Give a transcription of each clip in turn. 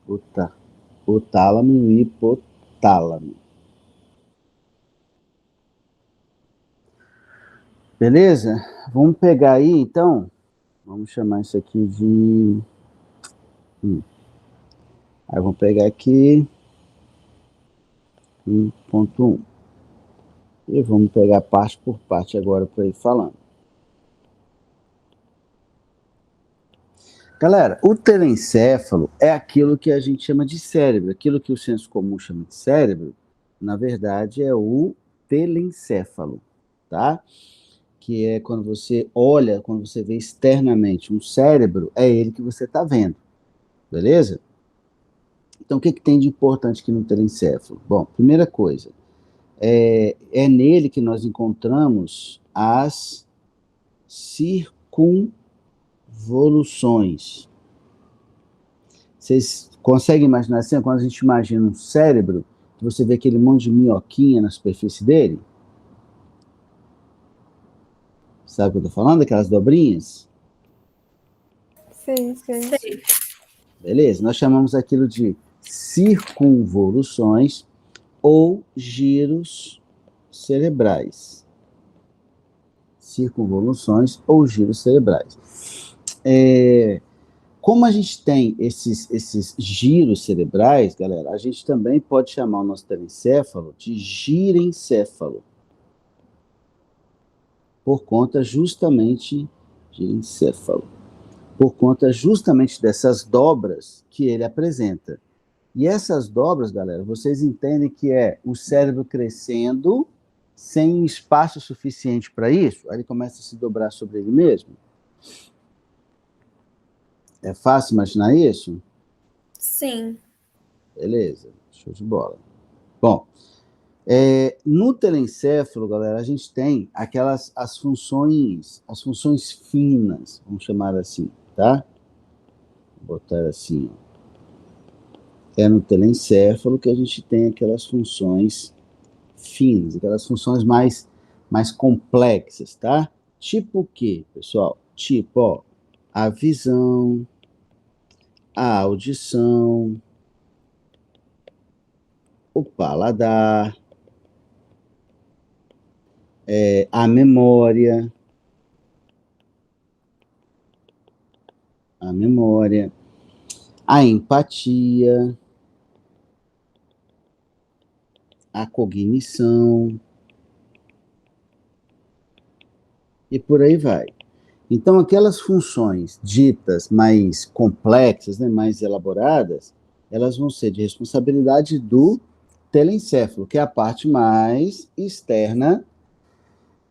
O, tá, o tálamo e o hipotálamo. Beleza? Vamos pegar aí, então. Vamos chamar isso aqui de. Aí vamos pegar aqui 1.1. E vamos pegar parte por parte agora para ir falando. Galera, o telencéfalo é aquilo que a gente chama de cérebro. Aquilo que o senso comum chama de cérebro, na verdade, é o telencéfalo, tá? Que é quando você olha, quando você vê externamente um cérebro, é ele que você está vendo, beleza? Então, o que, que tem de importante aqui no telencéfalo? Bom, primeira coisa, é nele que nós encontramos as circunvoluções. Vocês conseguem imaginar assim? Quando a gente imagina um cérebro, você vê aquele monte de minhoquinha na superfície dele? Sabe o que eu estou falando? Aquelas dobrinhas? Sim, sim. Beleza? Nós chamamos aquilo de circunvoluções ou giros cerebrais. Circunvoluções ou giros cerebrais. Como a gente tem esses giros cerebrais, galera, a gente também pode chamar o nosso telencéfalo de girencéfalo, por conta justamente de encéfalo, por conta justamente dessas dobras que ele apresenta. E essas dobras, galera, vocês entendem que é o cérebro crescendo sem espaço suficiente para isso? Aí ele começa a se dobrar sobre ele mesmo? É fácil imaginar isso? Sim. Beleza, show de bola. Bom, no telencéfalo, galera, a gente tem as funções finas, vamos chamar assim, tá? Vou botar assim, ó. É no telencéfalo que a gente tem aquelas funções finas, aquelas funções mais complexas, tá? Tipo o quê, pessoal? Tipo, ó, a visão, a audição, o paladar, a memória, a memória, a empatia, a cognição e por aí vai. Então, aquelas funções ditas mais complexas, né, mais elaboradas, elas vão ser de responsabilidade do telencéfalo, que é a parte mais externa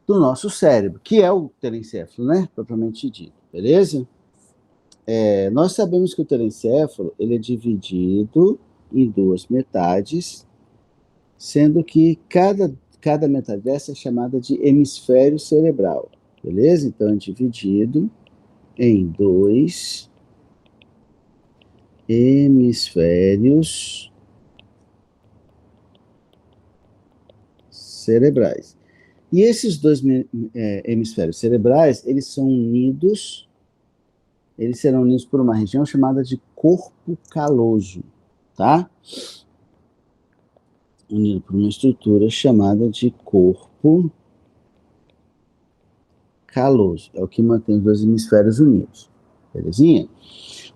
do nosso cérebro, que é o telencéfalo, né, propriamente dito, beleza? Nós sabemos que o telencéfalo ele é dividido em duas metades, sendo que cada metade dessa é chamada de hemisfério cerebral, beleza? Então, é dividido em dois hemisférios cerebrais. E esses dois hemisférios cerebrais, eles serão unidos por uma região chamada de corpo caloso, tá? Unido por uma estrutura chamada de corpo caloso. É o que mantém os dois hemisférios unidos. Belezinha?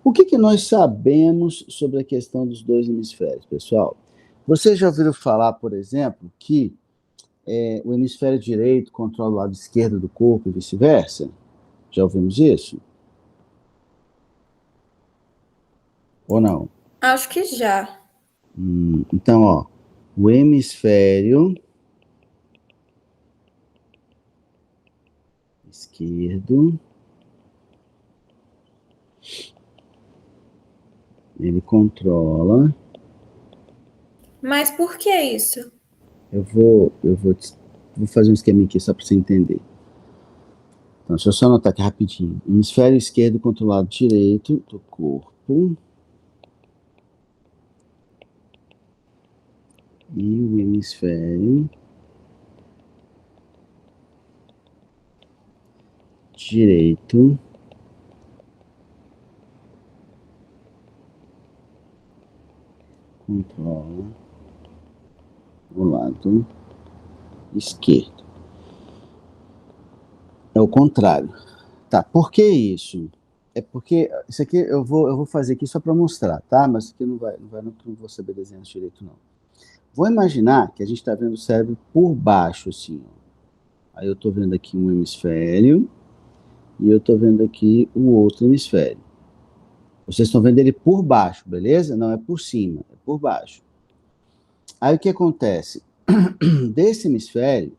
O que, que nós sabemos sobre a questão dos dois hemisférios, pessoal? Vocês já ouviram falar, por exemplo, que o hemisfério direito controla o lado esquerdo do corpo e vice-versa? Já ouvimos isso? Ou não? Acho que já. Então, ó, o hemisfério esquerdo, ele controla. Mas por que isso? Vou fazer um esquema aqui só para você entender. Então, deixa eu só anotar aqui rapidinho. Hemisfério esquerdo controla o lado direito do corpo. E o hemisfério direito controla o lado esquerdo. É o contrário. Tá, por que isso? É porque isso aqui eu vou fazer aqui só para mostrar, tá? Mas isso aqui não vou saber desenhar direito, não. Vou imaginar que a gente está vendo o cérebro por baixo, assim. Ó. Aí eu estou vendo aqui um hemisfério e eu estou vendo aqui o outro hemisfério. Vocês estão vendo ele por baixo, beleza? Não é por cima, é por baixo. Aí o que acontece? Desse hemisfério,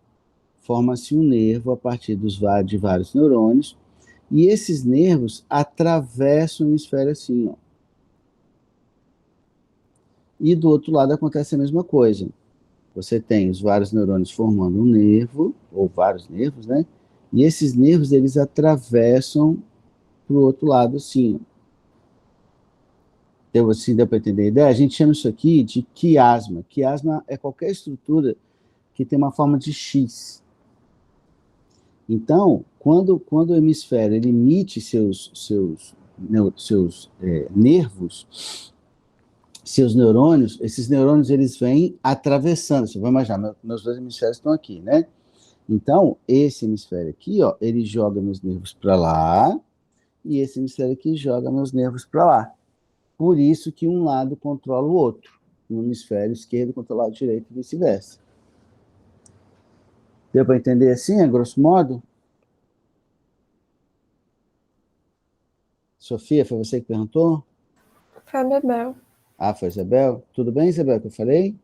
forma-se um nervo a partir de vários neurônios, e esses nervos atravessam o hemisfério assim, ó. E do outro lado acontece a mesma coisa. Você tem os vários neurônios formando um nervo, ou vários nervos, né? E esses nervos, eles atravessam para o outro lado assim. Deu para entender a ideia? A gente chama isso aqui de quiasma. Quiasma é qualquer estrutura que tem uma forma de X. Então, quando o hemisfério ele emite seus nervos, seus neurônios, esses neurônios eles vêm atravessando. Você vai imaginar, meus dois hemisférios estão aqui, né? Então, esse hemisfério aqui, ó, ele joga meus nervos para lá, e esse hemisfério aqui joga meus nervos para lá. Por isso que um lado controla o outro. O hemisfério esquerdo controla o lado direito e vice-versa. Deu para entender assim, a grosso modo? Sofia, foi você que perguntou? Foi a Bebel. Ah, foi Isabel? Tudo bem, Isabel, que eu falei?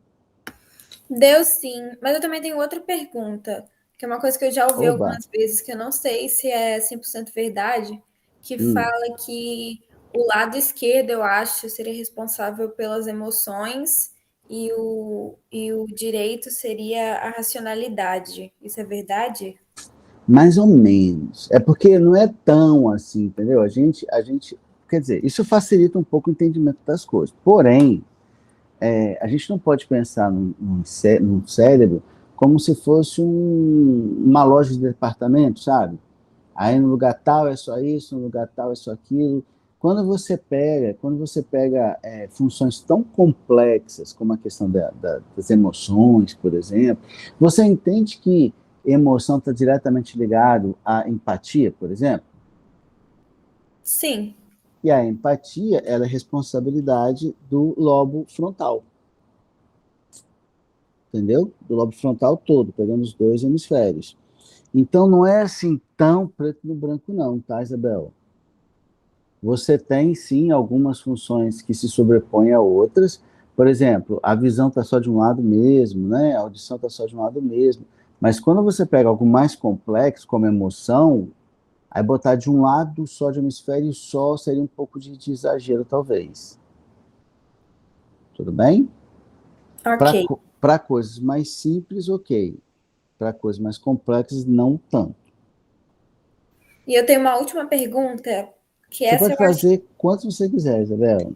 Deu sim, mas eu também tenho outra pergunta, que é uma coisa que eu já ouvi Oba! algumas vezes, que eu não sei se é 100% verdade, que Hum. fala que o lado esquerdo, eu acho, seria responsável pelas emoções e o direito seria a racionalidade. Isso é verdade? Mais ou menos. É porque não é tão assim, entendeu? Quer dizer, isso facilita um pouco o entendimento das coisas. Porém, a gente não pode pensar num cérebro como se fosse uma loja de departamento, sabe? Aí no lugar tal é só isso, no lugar tal é só aquilo. Quando você pega funções tão complexas como a questão das emoções, por exemplo, você entende que emoção está diretamente ligado à empatia, por exemplo? Sim. E a empatia, ela é responsabilidade do lobo frontal, entendeu? Do lobo frontal todo, pegando os dois hemisférios. Então não é assim tão preto no branco não, tá, Isabel? Você tem sim algumas funções que se sobrepõem a outras. Por exemplo, a visão está só de um lado mesmo, né? A audição está só de um lado mesmo. Mas quando você pega algo mais complexo, como emoção, aí botar de um lado só de um hemisfério só seria um pouco de exagero, talvez. Tudo bem? Ok. Para coisas mais simples, ok. Para coisas mais complexas, não tanto. E eu tenho uma última pergunta, que Você essa pode eu acho. fazer quantos você quiser, Isabela.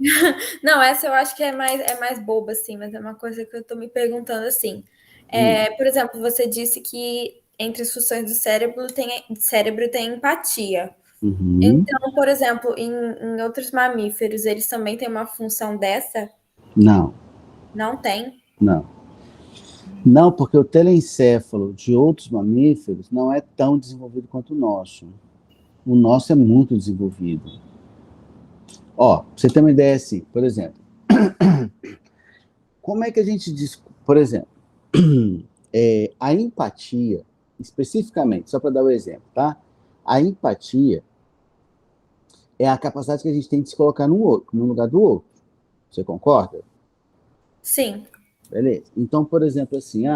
Não, essa eu acho que é mais boba, assim, mas é uma coisa que eu tô me perguntando assim. Hum. Por exemplo, você disse que entre as funções do cérebro tem empatia. Uhum. Então, por exemplo, em outros mamíferos, eles também têm uma função dessa? Não, Não tem? não. Não, porque o telencéfalo de outros mamíferos não é tão desenvolvido quanto o nosso. O nosso é muito desenvolvido. Ó, pra você ter uma ideia assim, por exemplo, como é que a gente diz, por exemplo, a empatia, especificamente, só para dar o um exemplo, tá? A empatia é a capacidade que a gente tem de se colocar no outro, no lugar do outro. Você concorda? Sim, Beleza. Então, por exemplo, assim,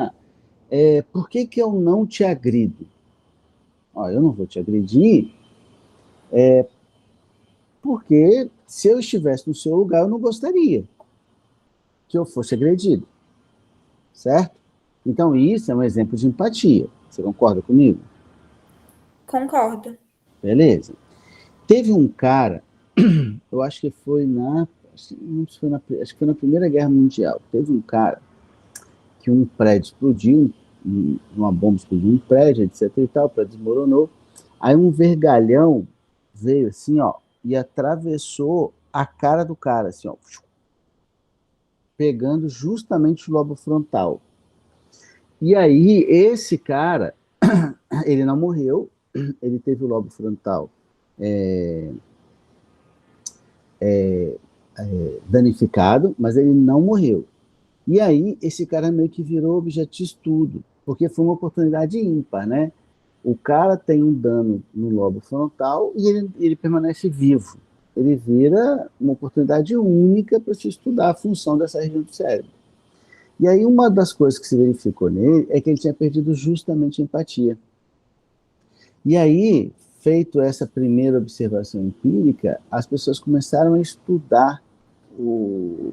por que que eu não te agrido? Ó, eu não vou te agredir porque se eu estivesse no seu lugar, eu não gostaria que eu fosse agredido, certo? Então, isso é um exemplo de empatia. Você concorda comigo? concordo. Beleza. Teve um cara, eu acho que foi não sei se foi acho que foi na Primeira Guerra Mundial. Teve um cara que um prédio explodiu, uma bomba explodiu um prédio, etc e tal, o prédio desmoronou. Aí um vergalhão veio assim, ó, e atravessou a cara do cara, assim, ó. pegando justamente o lobo frontal. E aí, esse cara, ele não morreu, ele teve o lobo frontal danificado, mas ele não morreu. E aí, esse cara meio que virou objeto de estudo, porque foi uma oportunidade ímpar, né? O cara tem um dano no lobo frontal e ele permanece vivo. Ele vira uma oportunidade única para se estudar a função dessa região do cérebro. E aí, uma das coisas que se verificou nele é que ele tinha perdido justamente a empatia. E aí, feito essa primeira observação empírica, as pessoas começaram a estudar o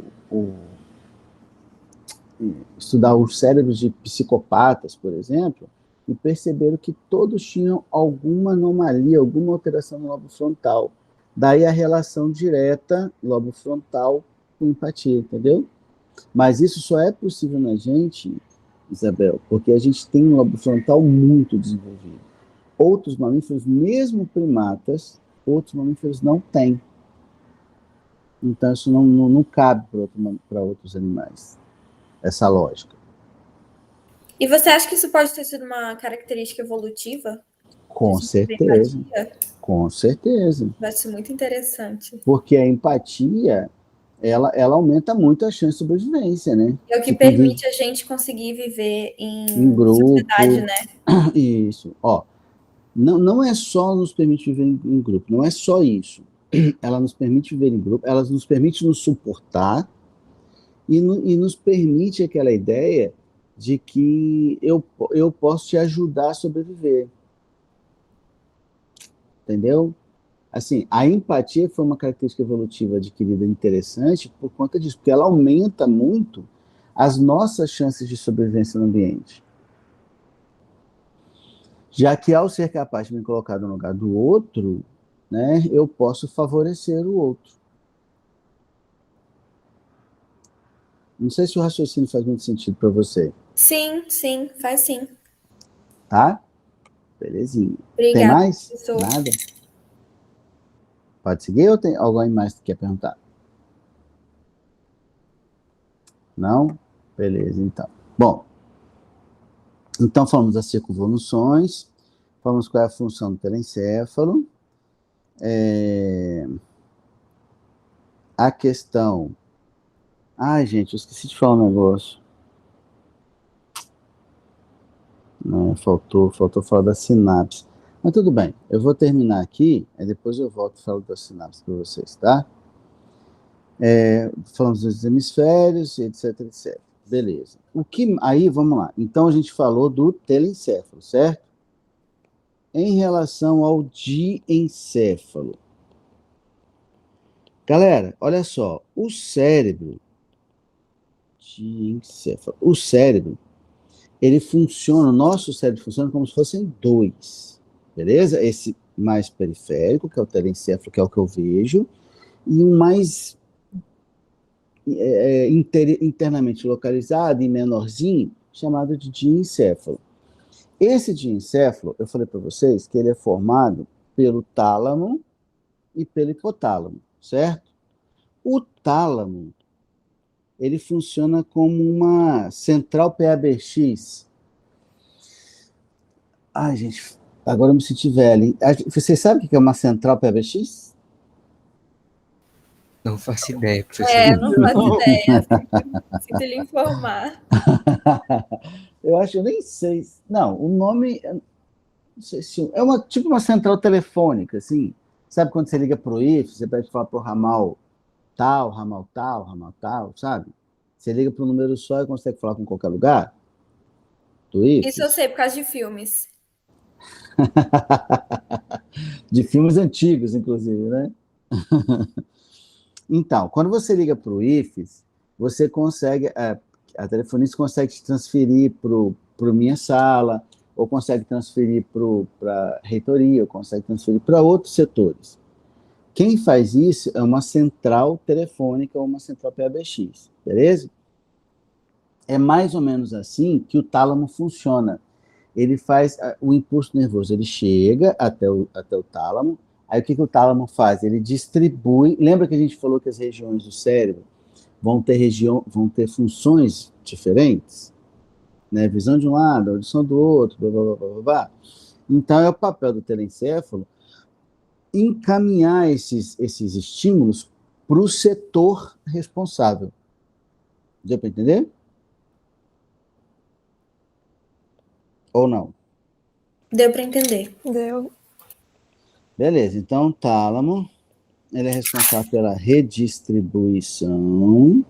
estudar os cérebros de psicopatas, por exemplo, e perceberam que todos tinham alguma anomalia, alguma alteração no lobo frontal. Daí a relação direta lobo frontal com empatia, entendeu? Mas isso só é possível na gente, Isabel, porque a gente tem um lobo frontal muito desenvolvido. Outros mamíferos, mesmo primatas, outros mamíferos não têm. Então isso não cabe para outros animais, essa lógica. E você acha que isso pode ter sido uma característica evolutiva? Com certeza. Com certeza. Vai ser muito interessante. Porque a empatia, ela aumenta muito a chance de sobrevivência, né? É o que permite a gente conseguir viver em grupo, sociedade, né? Isso. Ó, não é só nos permite viver em grupo, não é só isso. Ela nos permite viver em grupo, ela nos permite nos suportar e nos permite aquela ideia de que eu posso te ajudar a sobreviver. Entendeu? Assim, a empatia foi uma característica evolutiva adquirida interessante por conta disso, porque ela aumenta muito as nossas chances de sobrevivência no ambiente. Já que ao ser capaz de me colocar no lugar do outro, né, eu posso favorecer o outro. Não sei se o raciocínio faz muito sentido para você. Sim, faz sim. Tá? Belezinha. Obrigada, tem mais? professor. Nada? Pode seguir ou tem alguém mais que quer perguntar? Não? Beleza, então. Bom, então falamos das circunvoluções, falamos qual é a função do telencéfalo, a questão... Ai, gente, eu esqueci de falar um negócio. Não, faltou falar da sinapse. Mas tudo bem, eu vou terminar aqui, e depois eu volto e falo da sinapse para vocês, tá? Falamos dos hemisférios, etc, etc. Beleza. Aí, vamos lá. Então, a gente falou do telencéfalo, certo? Em relação ao diencéfalo. Galera, olha só. O cérebro, ele funciona, o nosso cérebro funciona como se fossem dois, beleza? Esse mais periférico, que é o telencéfalo, que é o que eu vejo, e um mais internamente localizado e menorzinho, chamado de diencéfalo. Esse diencéfalo, eu falei para vocês que ele é formado pelo tálamo e pelo hipotálamo, certo? O tálamo, ele funciona como uma central PABX. Ai, gente, agora eu me senti velho, hein? Você sabe o que é uma central PABX? Não faço ideia, professor. Não faço ideia. Sinto lhe informar. Eu nem sei. Não, o nome... Não sei se... É tipo uma central telefônica, assim. Sabe quando você liga pro IF, você pede falar pro ramal tal, sabe? Você liga pro número só e consegue falar com qualquer lugar? Do IF? Isso eu sei por causa de filmes. De filmes antigos, inclusive, né? Então, quando você liga para o IFES, você consegue, a telefonista consegue te transferir para minha sala, ou consegue transferir para a reitoria, ou consegue transferir para outros setores. Quem faz isso é uma central telefônica ou uma central PABX, beleza? É mais ou menos assim que o tálamo funciona. Ele faz o impulso nervoso, ele chega até o tálamo. Aí o que o tálamo faz? Ele distribui... Lembra que a gente falou que as regiões do cérebro vão ter funções diferentes, né? Visão de um lado, audição do outro, blá, blá, blá, blá, blá. Então, é o papel do telencéfalo encaminhar esses estímulos para o setor responsável. Deu para entender? Ou não? Deu para entender. Deu. Beleza, então o tálamo, ele é responsável pela redistribuição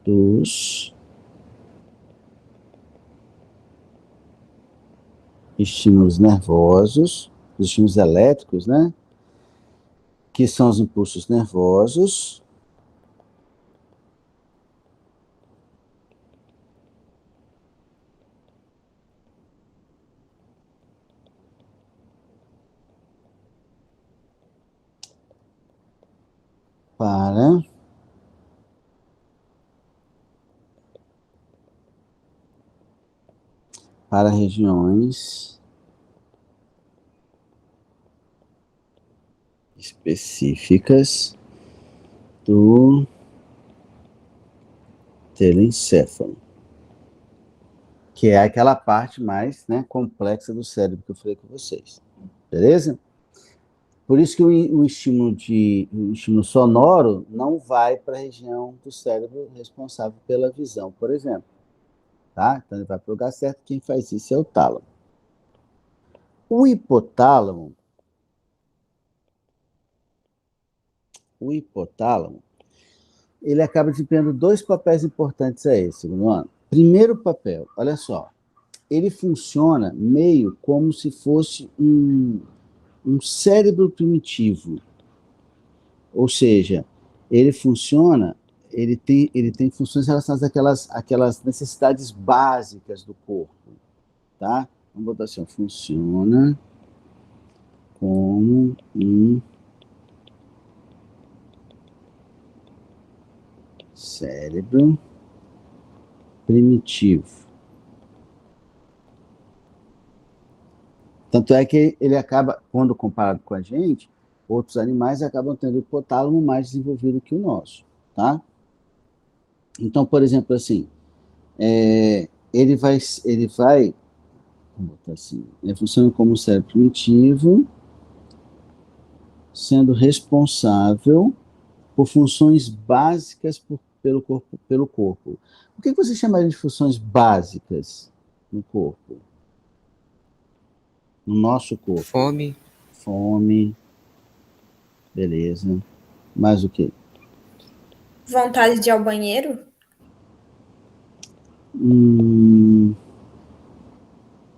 dos estímulos nervosos, dos estímulos elétricos, né? Que são os impulsos nervosos, para regiões específicas do telencéfalo, que é aquela parte mais, né, complexa do cérebro que eu falei com vocês. Beleza? Por isso que o estímulo sonoro não vai para a região do cérebro responsável pela visão, por exemplo. Tá? Então ele vai para o lugar certo, quem faz isso é o tálamo. O hipotálamo, ele acaba desempenhando dois papéis importantes aí, segundo ano. Primeiro papel, olha só, ele funciona meio como se fosse um cérebro primitivo. Ou seja, ele funciona, ele tem funções relacionadas àquelas necessidades básicas do corpo. Tá? Vamos botar assim, funciona como um cérebro primitivo. Tanto é que ele acaba, quando comparado com a gente, outros animais acabam tendo o hipotálamo mais desenvolvido que o nosso, tá? Então, por exemplo, assim, ele vai, vamos botar assim, ele funciona como um cérebro primitivo, sendo responsável por funções básicas pelo corpo. O que você chamaria de funções básicas no corpo? No nosso corpo? Fome. Beleza. Mais o quê? Vontade de ir ao banheiro?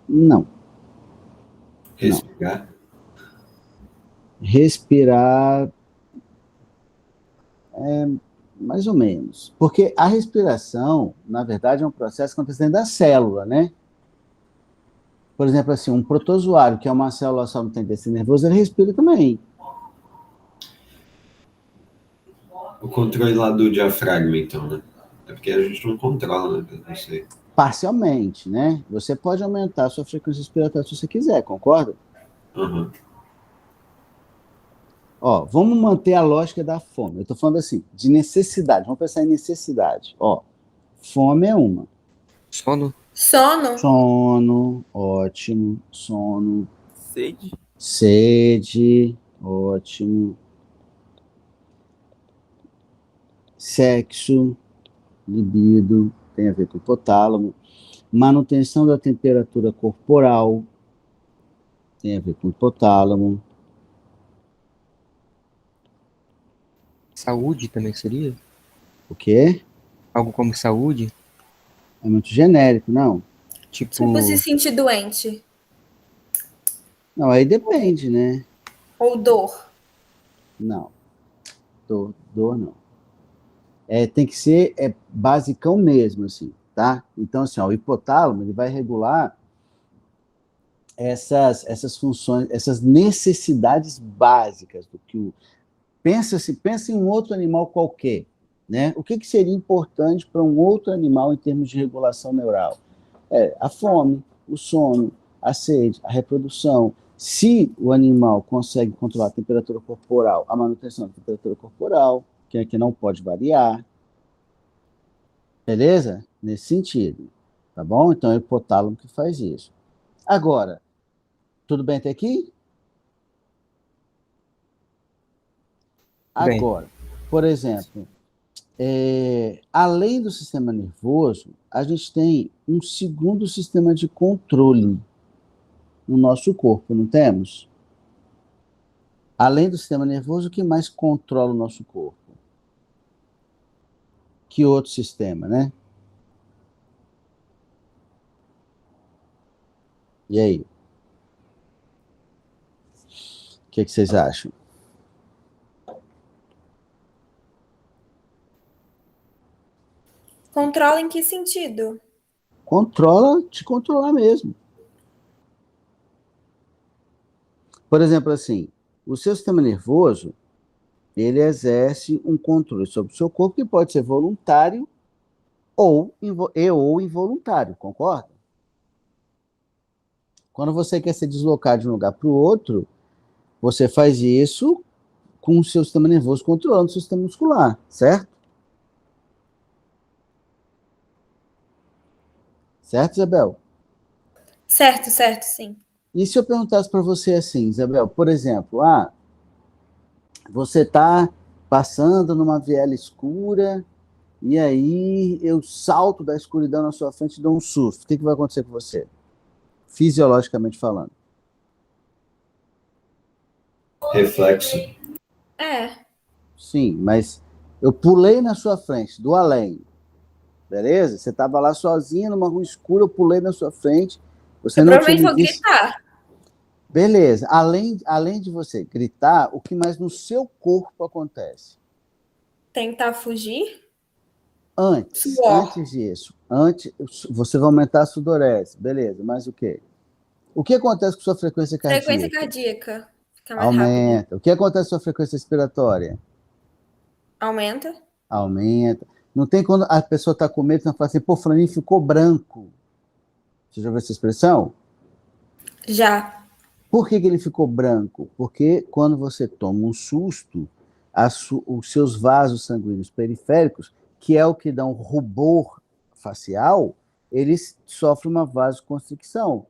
Não. Respirar? Não. Respirar mais ou menos. Porque a respiração, na verdade, é um processo que acontece dentro da célula, né? Por exemplo, assim, um protozoário, que é uma célula só no intestino nervoso, ele respira também. O controle lá do diafragma, então, né? É porque a gente não controla, né? Não sei. Parcialmente, né? Você pode aumentar a sua frequência respiratória se você quiser, concorda? Uhum. Ó, vamos manter a lógica da fome. Eu estou falando assim, de necessidade. Vamos pensar em necessidade. Ó, fome é uma. Sono. Sono, ótimo. Sono. Sede, ótimo. Sexo, libido, tem a ver com o hipotálamo. Manutenção da temperatura corporal, tem a ver com o hipotálamo. Saúde também seria? O quê? Algo como saúde? É muito genérico, não? Tipo se sentir doente. Não, aí depende, né? Ou dor. Não. Dor não. Tem que ser basicão mesmo, assim, tá? Então, assim, ó, o hipotálamo, ele vai regular essas funções, essas necessidades básicas do que o... Pensa em um outro animal qualquer, né? O que seria importante para um outro animal em termos de regulação neural? A fome, o sono, a sede, a reprodução, Se o animal consegue controlar a temperatura corporal, a manutenção da temperatura corporal, que aqui não pode variar, beleza? Nesse sentido, tá bom? Então é o hipotálamo que faz isso. Agora, tudo bem até aqui? Bem, Agora, por exemplo, além do sistema nervoso, a gente tem um segundo sistema de controle no nosso corpo, não temos? Além do sistema nervoso, o que mais controla o nosso corpo? Que outro sistema, né? E aí? O que vocês acham? Controla em que sentido? Controla, te controlar mesmo. Por exemplo, assim, o seu sistema nervoso, ele exerce um controle sobre o seu corpo que pode ser voluntário ou involuntário, concorda? Quando você quer se deslocar de um lugar para o outro, você faz isso com o seu sistema nervoso controlando o seu sistema muscular, certo? Certo, Isabel? Certo, certo, sim. E se eu perguntasse para você assim, Isabel, por exemplo, você está passando numa viela escura e aí eu salto da escuridão na sua frente e dou um susto. O que vai acontecer com você? Fisiologicamente falando. Reflexo. É. Sim, mas eu pulei na sua frente, do além. Beleza? Você estava lá sozinha numa rua escura, eu pulei na sua frente. Você Eu não tinha provavelmente me vou visto. gritar. Beleza. Além de você gritar, o que mais no seu corpo acontece? Tentar fugir? Antes, Suor. antes disso, você vai aumentar a sudorese, beleza, mas o quê? O que acontece com sua frequência Frequência cardíaca? cardíaca. Fica mais rápida. Aumenta. O que acontece com sua frequência respiratória? Aumenta? Aumenta. Não tem quando a pessoa está com medo, não fala assim, pô, Flaninho ficou branco. Você já ouviu essa expressão? Já. Por que ele ficou branco? Porque quando você toma um susto, os seus vasos sanguíneos periféricos, que é o que dá um rubor facial, eles sofrem uma vasoconstricção.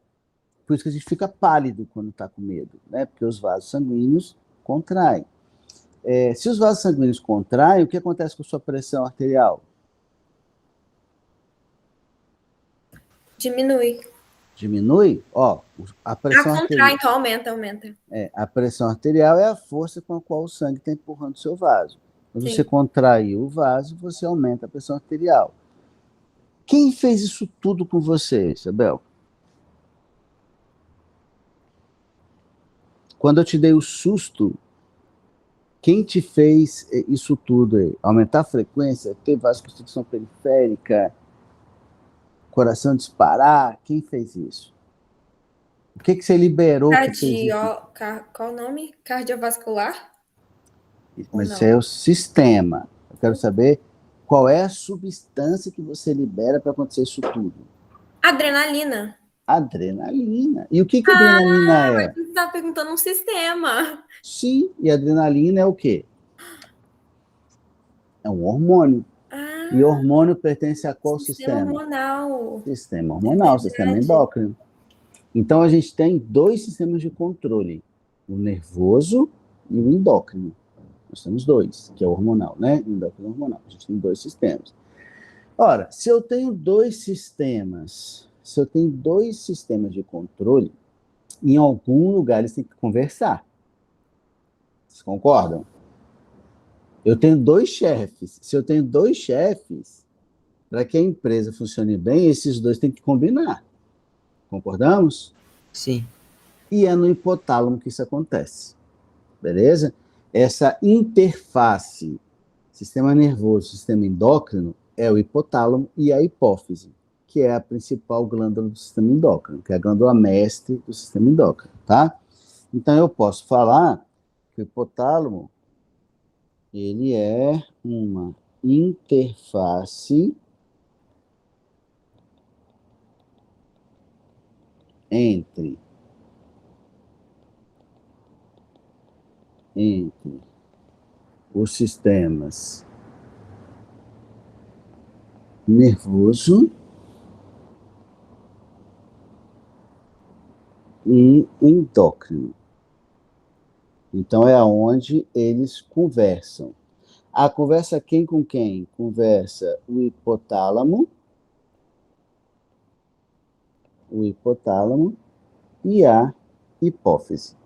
Por isso que a gente fica pálido quando está com medo, né? Porque os vasos sanguíneos contraem. Se os vasos sanguíneos contraem, o que acontece com a sua pressão arterial? Diminui. Diminui? Ó, a pressão Contrai, arterial. então aumenta. A pressão arterial é a força com a qual o sangue está empurrando o seu vaso. Quando você Sim. contrai o vaso, você aumenta a pressão arterial. Quem fez isso tudo com você, Isabel? Quando eu te dei o susto, quem te fez isso tudo aí? Aumentar a frequência, ter vasoconstricção periférica, coração disparar? Quem fez isso? O que você liberou que fez isso? Qual o nome? Cardiovascular? Mas Não. isso é o sistema. Eu quero saber qual é a substância que você libera para acontecer isso tudo. Adrenalina. Adrenalina. E o que adrenalina é? Você está perguntando um sistema. Sim, e adrenalina é o quê? É um hormônio. E hormônio pertence a qual Sistema sistema? hormonal. Sistema hormonal, sistema endócrino. Então a gente tem dois sistemas de controle, o nervoso e o endócrino. Nós temos dois, que é o hormonal, né? Endócrino e hormonal. A gente tem dois sistemas. Ora, se eu tenho dois sistemas de controle, em algum lugar eles têm que conversar. Vocês concordam? Eu tenho dois chefes. Se eu tenho dois chefes, para que a empresa funcione bem, esses dois têm que combinar. Concordamos? sim. E é no hipotálamo que isso acontece. Beleza? Essa interface sistema nervoso, sistema endócrino, é o hipotálamo e a hipófise, que é a principal glândula do sistema endócrino, que é a glândula mestre do sistema endócrino, tá? Então eu posso falar que o hipotálamo ele é uma interface entre entre os sistemas nervoso e endócrino. Então, é onde eles conversam. A conversa quem com quem? Conversa o hipotálamo e a hipófise.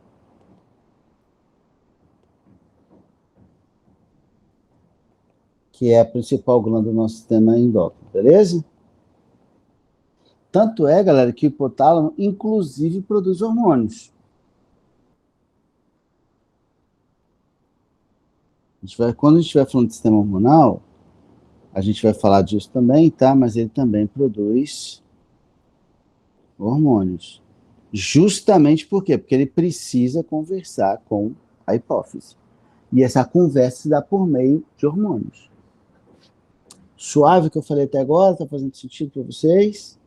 Que é a principal glândula do nosso sistema endócrino, beleza? Tanto é, galera, que o hipotálamo, inclusive, produz hormônios. Quando a gente estiver falando de sistema hormonal, a gente vai falar disso também, tá? Mas ele também produz hormônios. Justamente por quê? Porque ele precisa conversar com a hipófise. E essa conversa se dá por meio de hormônios. Suave o que eu falei até agora? Tá fazendo sentido para vocês?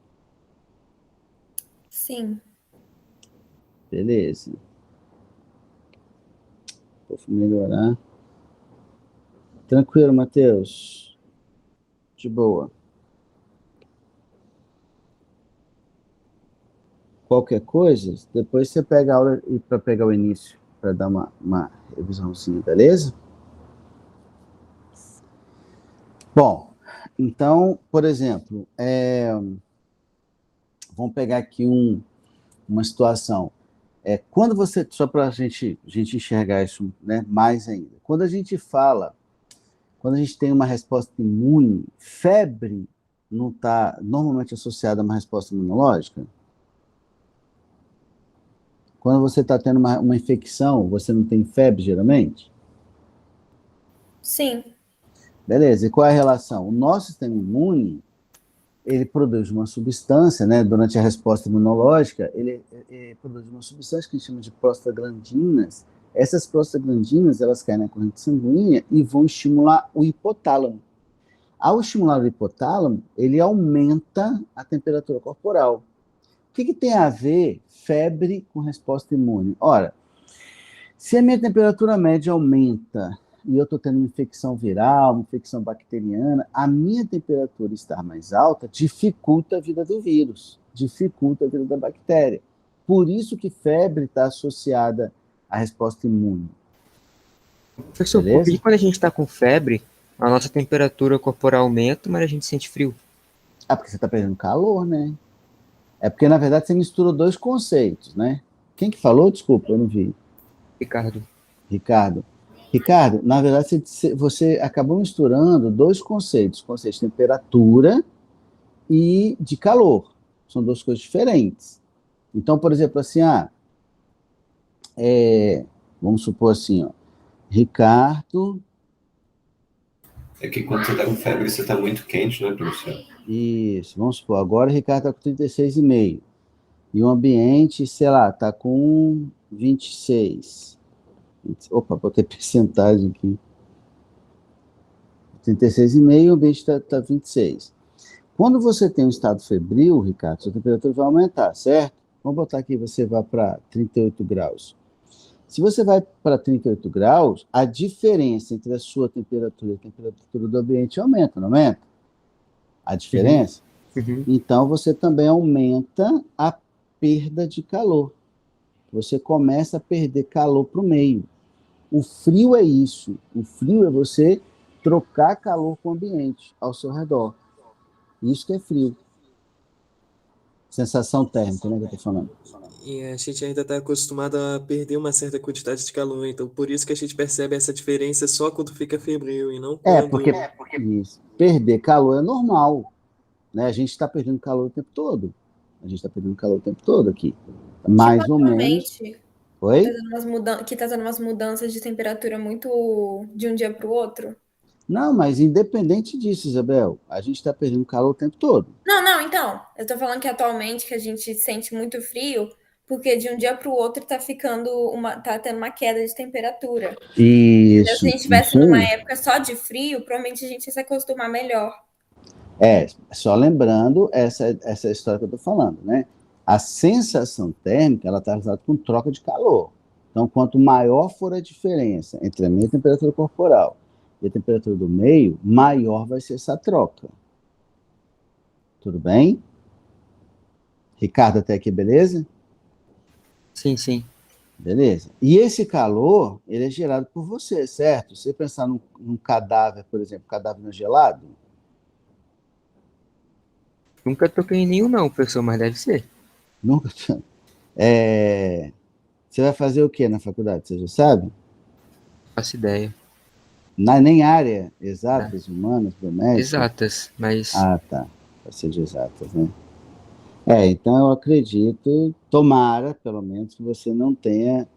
Sim. Beleza. Vou melhorar. Tranquilo, Matheus. De boa. Qualquer coisa, depois você pega a aula para pegar o início, para dar uma revisãozinha, beleza? Bom, então, por exemplo, vamos pegar aqui uma situação. Quando você, só para a gente enxergar isso, né, mais ainda, quando a gente tem uma resposta imune, febre não está normalmente associada a uma resposta imunológica? Quando você está tendo uma infecção, você não tem febre, geralmente? Sim. Beleza, e qual é a relação? O nosso sistema imune, ele produz uma substância, né, durante a resposta imunológica, ele produz uma substância que a gente chama de prostaglandinas. Essas prostaglandinas, elas caem na corrente sanguínea e vão estimular o hipotálamo. Ao estimular o hipotálamo, ele aumenta a temperatura corporal. O que tem a ver febre com resposta imune? Ora, se a minha temperatura média aumenta e eu estou tendo uma infecção viral, uma infecção bacteriana, a minha temperatura estar mais alta dificulta a vida do vírus, dificulta a vida da bactéria. Por isso que febre está associada à resposta imune. Professor, por que quando a gente está com febre, a nossa temperatura corporal aumenta, mas a gente sente frio? Porque você está perdendo calor, né? É porque, na verdade, você misturou dois conceitos, né? Quem que falou? Desculpa, eu não vi. Ricardo, na verdade, você acabou misturando dois conceitos. O conceito de temperatura e de calor. São duas coisas diferentes. Então, por exemplo, assim, vamos supor assim, Ricardo... É que quando você está com febre, você está muito quente, né, professor? Isso, vamos supor, agora o Ricardo está com 36,5. E o ambiente, sei lá, está com 26. Opa, botei percentagem aqui. 36,5 e o ambiente está 26. Quando você tem um estado febril, Ricardo, sua temperatura vai aumentar, certo? Vamos botar aqui, você vai para 38 graus. Se você vai para 38 graus, a diferença entre a sua temperatura e a temperatura do ambiente aumenta, não aumenta? A diferença? Uhum. Então, você também aumenta a perda de calor. Você começa a perder calor para o meio. O frio é isso. O frio é você trocar calor com o ambiente ao seu redor. Isso que é frio. Sensação térmica, né, que eu estou falando. E a gente ainda está acostumado a perder uma certa quantidade de calor, então por isso que a gente percebe essa diferença só quando fica febril e não quando... Porque isso. Perder calor é normal, né? A gente está perdendo calor o tempo todo. A gente está perdendo calor o tempo todo aqui. Mais ou menos. Oi? Que está tendo umas mudanças de temperatura muito de um dia para o outro. Não, mas independente disso, Isabel, a gente está perdendo calor o tempo todo. Não, então. Eu estou falando que atualmente que a gente sente muito frio, porque de um dia para o outro tá tendo uma queda de temperatura. Isso. Então, se a gente estivesse numa época só de frio, provavelmente a gente ia se acostumar melhor. Só lembrando essa história que eu estou falando, né? A sensação térmica, ela está relacionada com troca de calor. Então, quanto maior for a diferença entre a minha temperatura corporal e a temperatura do meio, maior vai ser essa troca. Tudo bem? Ricardo, até aqui, beleza? Sim, sim. Beleza. E esse calor, ele é gerado por você, certo? Se você pensar num cadáver, por exemplo, cadáver no gelado, Nunca toquei em nenhum não, professor, mas deve ser. nunca. Você vai fazer o que na faculdade? Você já sabe? Faço ideia. Nem área Né? exatas, humanas, biomédicas? Exatas, mas Ah, tá. Vai ser de exatas, né? Então eu acredito, tomara, pelo menos, que você não tenha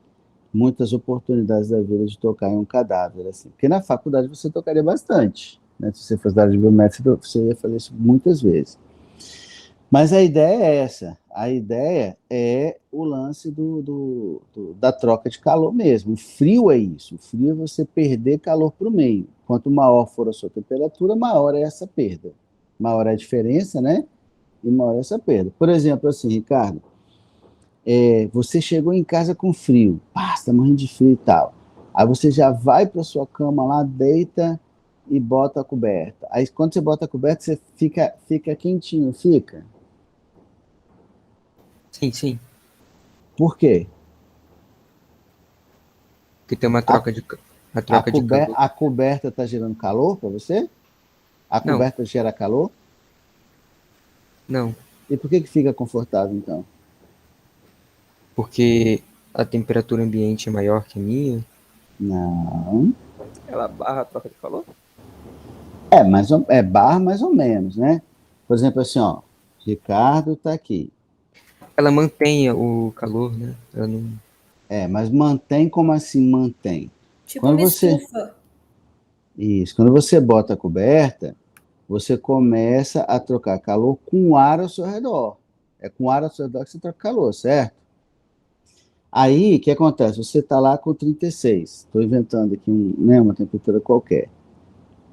muitas oportunidades da vida de tocar em um cadáver, assim. Porque na faculdade você tocaria bastante, né? Se você fosse da área de biomédica, você ia fazer isso muitas vezes. Mas a ideia é essa. A ideia é o lance da troca de calor mesmo. O frio é isso. O frio é você perder calor para o meio. Quanto maior for a sua temperatura, maior é essa perda. Maior é a diferença, né? E maior é essa perda. Por exemplo, assim, Ricardo, você chegou em casa com frio. Pá, você tá morrendo de frio e tal. Aí você já vai para sua cama lá, deita e bota a coberta. Aí quando você bota a coberta, você fica quentinho, fica? sim, sim. Por quê? Porque tem uma A, troca de calor. a coberta está gerando calor para você? A Não, coberta gera calor? não. E por que fica confortável, então? Porque a temperatura ambiente é maior que a minha. Não. Ela barra a troca de calor? É barra mais ou menos, né? Por exemplo, assim, ó, Ricardo está aqui. Ela mantém o calor, né? Ela não... Mas mantém como assim mantém? Tipo Quando uma você estufa. quando você bota a coberta, você começa a trocar calor com o ar ao seu redor. É com o ar ao seu redor que você troca calor, certo? Aí, o que acontece? Você está lá com 36. Estou inventando aqui uma temperatura qualquer.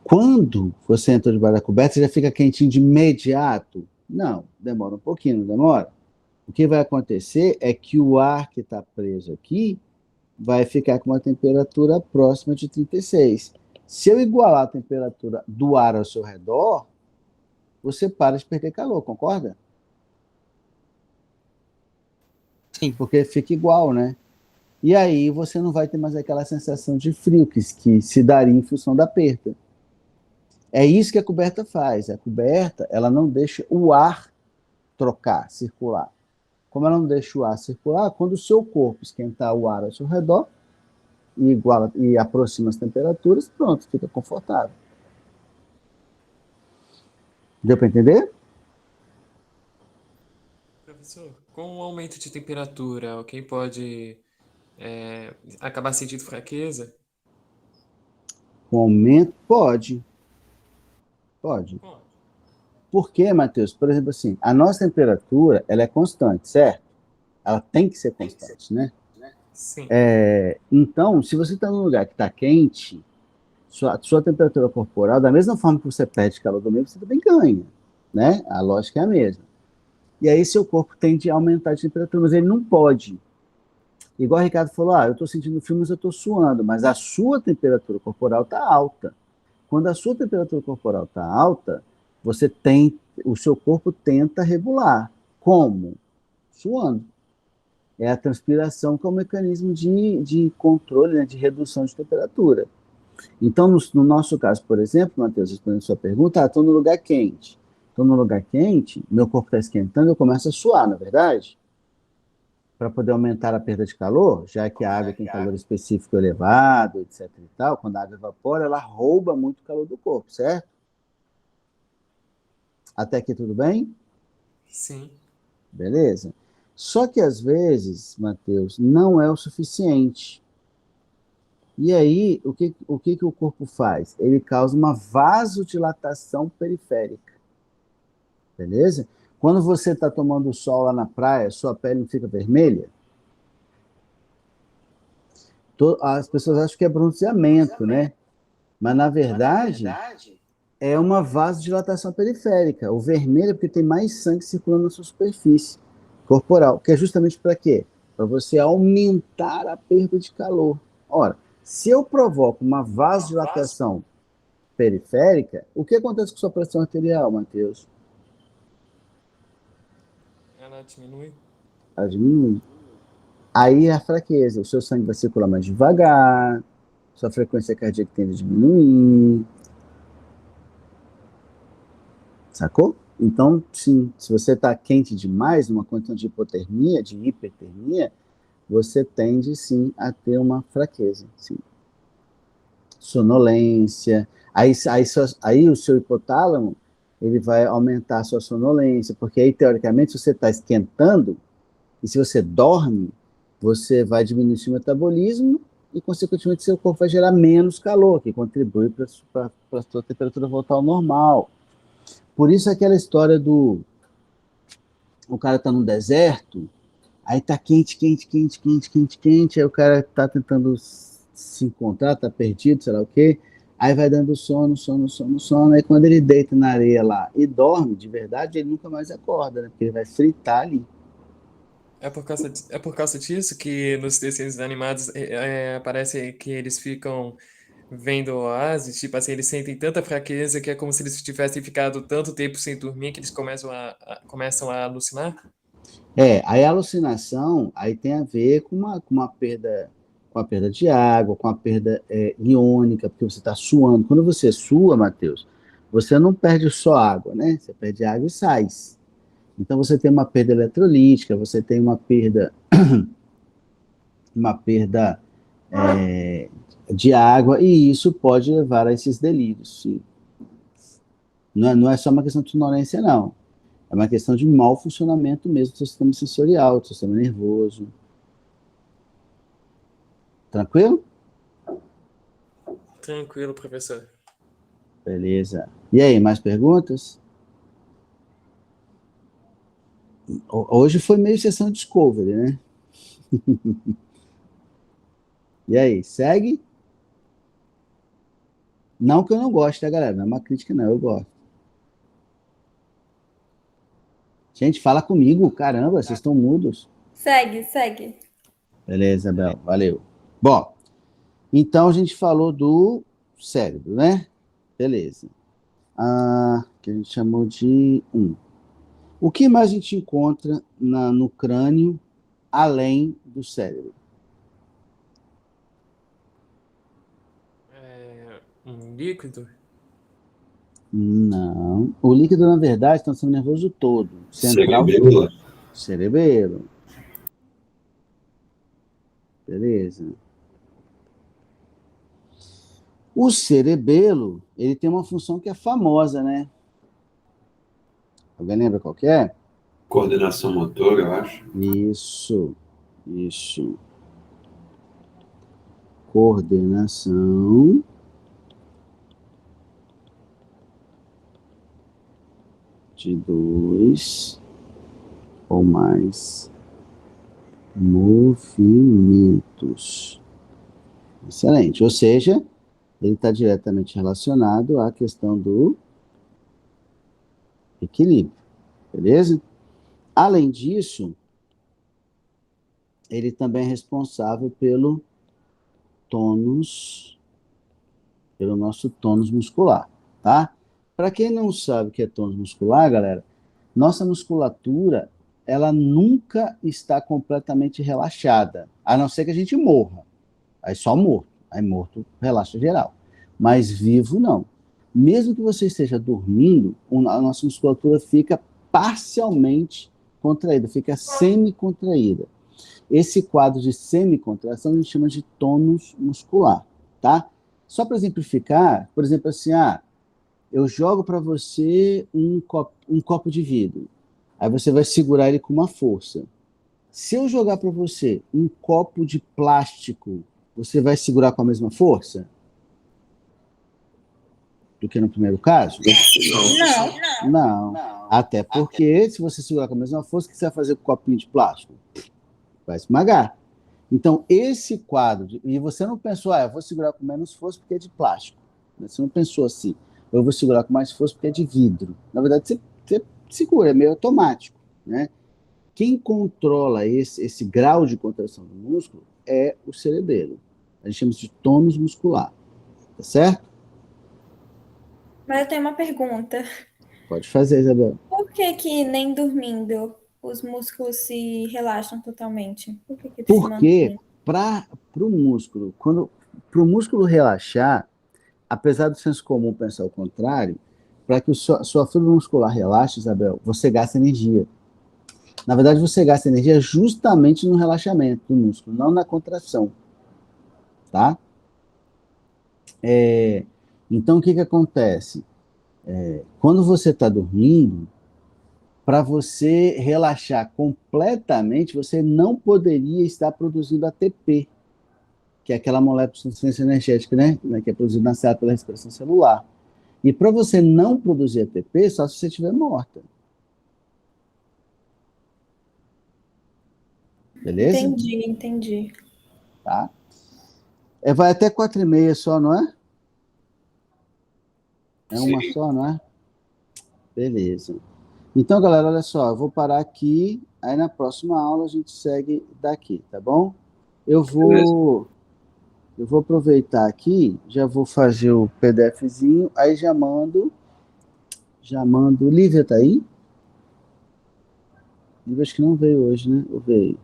Quando você entra debaixo da coberta, você já fica quentinho de imediato? Não, demora um pouquinho, não demora? O que vai acontecer é que o ar que está preso aqui vai ficar com uma temperatura próxima de 36. Se eu igualar a temperatura do ar ao seu redor, você para de perder calor, concorda? Sim, Porque fica igual, né? E aí você não vai ter mais aquela sensação de frio que se daria em função da perda. É isso que a coberta faz. A coberta, ela não deixa o ar trocar, circular. Como ela não deixa o ar circular, quando o seu corpo esquentar o ar ao seu redor e aproxima as temperaturas, pronto, fica confortável. Deu para entender? Professor, com o aumento de temperatura, alguém pode acabar sentindo fraqueza? Com aumento, pode. Pode. Pode. Por quê, Matheus? Por exemplo, assim, a nossa temperatura, ela é constante, certo? Ela tem que ser constante, né? Sim. Então, se você está num lugar que está quente, sua temperatura corporal, da mesma forma que você perde calor do meio, você também ganha, né? A lógica é a mesma. E aí seu corpo tende a aumentar de temperatura, mas ele não pode. Igual o Ricardo falou, eu estou sentindo frio, mas eu estou suando, mas a sua temperatura corporal está alta. Quando a sua temperatura corporal está alta, o seu corpo tenta regular. Como? Suando. É a transpiração que é um mecanismo de controle, né, de redução de temperatura. Então, no nosso caso, por exemplo, Matheus, respondendo a sua pergunta, estou no lugar quente. Estou no lugar quente, meu corpo está esquentando, eu começo a suar, na verdade? Para poder aumentar a perda de calor, já que a água tem calor específico elevado, etc e tal, quando a água evapora, ela rouba muito calor do corpo, certo? Até aqui tudo bem? Sim. Beleza? Só que às vezes, Matheus, não é o suficiente. E aí, o que o corpo faz? Ele causa uma vasodilatação periférica. Beleza? Quando você está tomando sol lá na praia, sua pele não fica vermelha? As pessoas acham que é bronzeamento, né? Mas na verdade é uma vasodilatação periférica. O vermelho é porque tem mais sangue circulando na sua superfície corporal, que é justamente para quê? para você aumentar a perda de calor. Ora, se eu provoco uma vasodilatação periférica, o que acontece com sua pressão arterial, Matheus? Ela diminui. Ela diminui. Aí a fraqueza, o seu sangue vai circular mais devagar, sua frequência cardíaca tende a diminuir. Sacou? Então, sim, se você está quente demais, numa condição de hipotermia, de hipertermia, você tende, sim, a ter uma fraqueza. Sim. Sonolência. Aí o seu hipotálamo, ele vai aumentar a sua sonolência, porque aí, teoricamente, se você está esquentando, e se você dorme, você vai diminuir seu metabolismo e, consequentemente, seu corpo vai gerar menos calor, que contribui para a sua temperatura voltar ao normal. Por isso aquela história do... O cara tá no deserto, aí tá quente, aí o cara tá tentando se encontrar, tá perdido, sei lá o quê, aí vai dando sono, aí quando ele deita na areia lá e dorme, de verdade, ele nunca mais acorda, né? Porque ele vai fritar ali. É por causa disso que nos desenhos animados parece que eles ficam vendo oásis, tipo assim, eles sentem tanta fraqueza que é como se eles tivessem ficado tanto tempo sem dormir que eles começam a alucinar? Aí a alucinação aí tem a ver com uma perda, com a perda de água, com a perda iônica, porque você está suando. Quando você sua, Matheus, você não perde só água, né? Você perde água e sais. Então você tem uma perda eletrolítica, você tem uma perda de água, e isso pode levar a esses delírios, sim. Não é só uma questão de sonolência, não. É uma questão de mau funcionamento mesmo do seu sistema sensorial, do seu sistema nervoso. Tranquilo? Tranquilo, professor. Beleza. E aí, mais perguntas? Hoje foi meio sessão Discovery, né? E aí, segue? Não que eu não goste, tá, galera? Não é uma crítica, não. Eu gosto. Gente, fala comigo. Caramba, vocês estão mudos. Segue. Beleza, Bel. Valeu. Bom, então a gente falou do cérebro, né? Beleza. Que a gente chamou de 1. O que mais a gente encontra no crânio além do cérebro? Um líquido? Não. O líquido, na verdade, está no sistema nervoso todo. Central. Cerebelo. Cerebelo. Beleza. O cerebelo, ele tem uma função que é famosa, né? Alguém lembra qual que é? Coordenação motora, eu acho. Isso. Coordenação de 2 ou mais movimentos. Excelente. Ou seja, ele está diretamente relacionado à questão do equilíbrio. Beleza? Além disso, ele também é responsável pelo nosso tônus muscular, tá? Para quem não sabe o que é tônus muscular, galera, nossa musculatura, ela nunca está completamente relaxada, a não ser que a gente morra. Aí só morto. Aí morto relaxa geral. Mas vivo, não. Mesmo que você esteja dormindo, a nossa musculatura fica parcialmente contraída, fica semi-contraída. Esse quadro de semi-contração a gente chama de tônus muscular, tá? Só para exemplificar, por exemplo, assim, eu jogo para você um copo de vidro. Aí você vai segurar ele com uma força. Se eu jogar para você um copo de plástico, você vai segurar com a mesma força do que no primeiro caso? Não. Até porque, se você segurar com a mesma força, o que você vai fazer com o copinho de plástico? Vai esmagar. Então, esse quadro, e você não pensou, eu vou segurar com menos força porque é de plástico. Você não pensou assim, eu vou segurar com mais força porque é de vidro. Na verdade, você segura, é meio automático, né? O quem controla esse grau de contração do músculo é o cerebelo. A gente chama isso de tônus muscular. Tá certo? Mas eu tenho uma pergunta. Pode fazer, Isabel. Por que nem dormindo os músculos se relaxam totalmente? Por que eles se Porque mantêm? para o músculo, para o músculo relaxar, apesar do senso comum pensar o contrário, para que sua fibra muscular relaxe, Isabel, você gasta energia. Na verdade, você gasta energia justamente no relaxamento do músculo, não na contração. Tá? Então, o que acontece? Quando você está dormindo, para você relaxar completamente, você não poderia estar produzindo ATP, que é aquela molécula de substância energética, né? Que é produzida na célula pela respiração celular. E para você não produzir ATP, só se você estiver morta. Beleza? Entendi. Tá? Vai até 4h30 só, não é? É uma Sim. só, não é? Beleza. Então, galera, olha só, eu vou parar aqui, aí na próxima aula a gente segue daqui, tá bom? Eu vou aproveitar aqui, já vou fazer o PDFzinho, aí já mando. Lívia tá aí? Lívia acho que não veio hoje, né? Ou veio?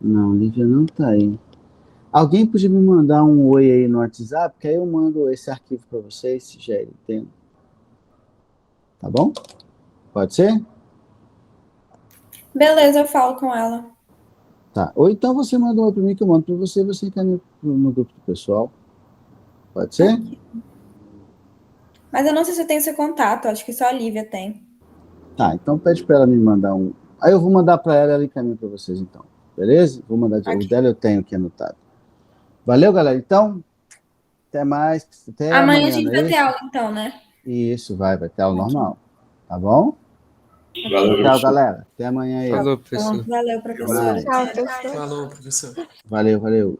Não, Lívia não tá aí. Alguém podia me mandar um oi aí no WhatsApp, que aí eu mando esse arquivo para vocês, se já ele tem. Tá bom? Pode ser? Beleza, eu falo com ela. Tá. Ou então você manda um oi para mim que eu mando para você encaminha no grupo do pessoal. Pode ser? Mas eu não sei se eu tenho seu contato, acho que só a Lívia tem. Tá, então pede para ela me mandar um. Aí eu vou mandar para ela encaminha para vocês então. Beleza? Vou mandar o dela, eu tenho aqui anotado. Valeu, galera. Então, até mais. Até Amanhã a amanhã, gente não é vai ter isso? aula, então, né? Isso, vai ter aula normal. Tá bom? Valeu, Tchau, professor. galera. Até amanhã aí. Falou, professor. Valeu, professora. Mais. Tchau. Falou, professor. Valeu.